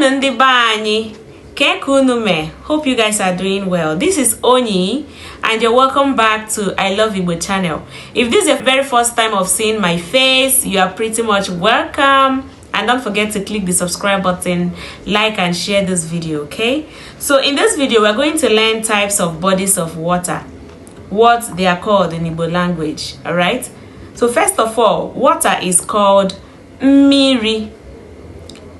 Ndi Banyi. Hope you guys are doing well. This is Onyi and you're welcome back to I Love Igbo channel. If this is your very first time of seeing my face, you are pretty much welcome. And don't forget to click the subscribe button, like and share this video, okay? So in this video, we're going to learn types of bodies of water, what they are called in Igbo language, all right? So first of all, water is called mmiri.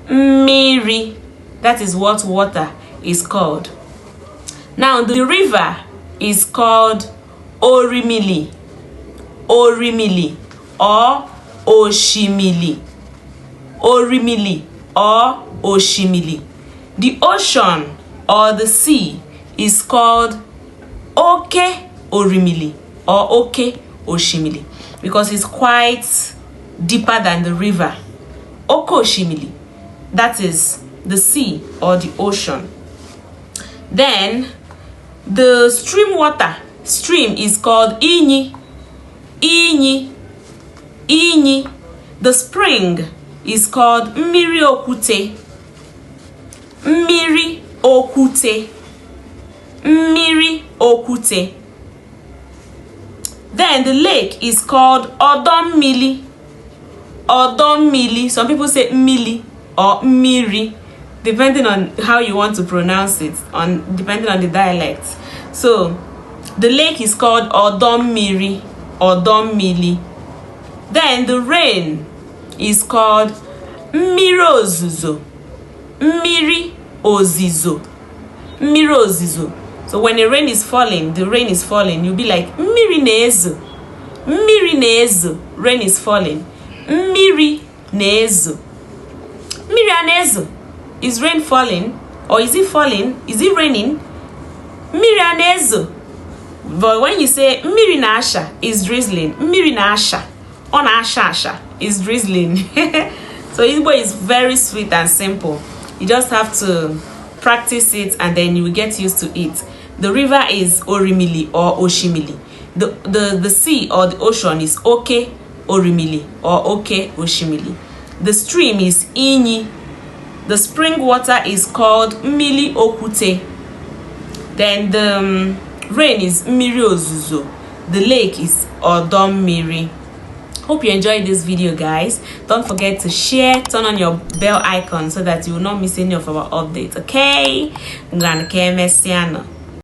Mmiri. That is what water is called. Now the river is called orimili. Orimili or oshimili. Orimili or oshimili. The ocean or the sea is called oke orimili or oke oshimili because it's quite deeper than the river. Oke oshimili, that is the sea or the ocean. Then the stream water, stream is called inyi. Inyi. Inyi. The spring is called mmiri okute. Mmiri okute. Mmiri okute. Then the lake is called odommili. Odommili. Some people say mmili or mmiri, depending on how you want to pronounce it, depending on the dialect. So the lake is called odommiri, odommili. Then the rain is called mmiri ozuzo. Mmiri ozizo. Mmiri ozizo. So when the rain is falling, you'll be like mmiri nezo. Mmiri nezo. Rain is falling. Mmiri nezo. Mmiri anezo. Is rain falling? Or is it falling? Is it raining? Mmiri anezo. But when you say mmiri na asha, is drizzling. Mmiri na asha. On asha asha is drizzling. So Igbo is very sweet and simple. You just have to practice it and then you will get used to it. The river is orimili or oshimili. The sea or the ocean is oke orimili or oke oshimili. The stream is inyi. The spring water is called mmiri okute. Then the rain is mmiri ozuzo. The lake is odommiri. Hope you enjoyed this video, guys. Don't forget to share, turn on your bell icon so that you will not miss any of our updates, okay?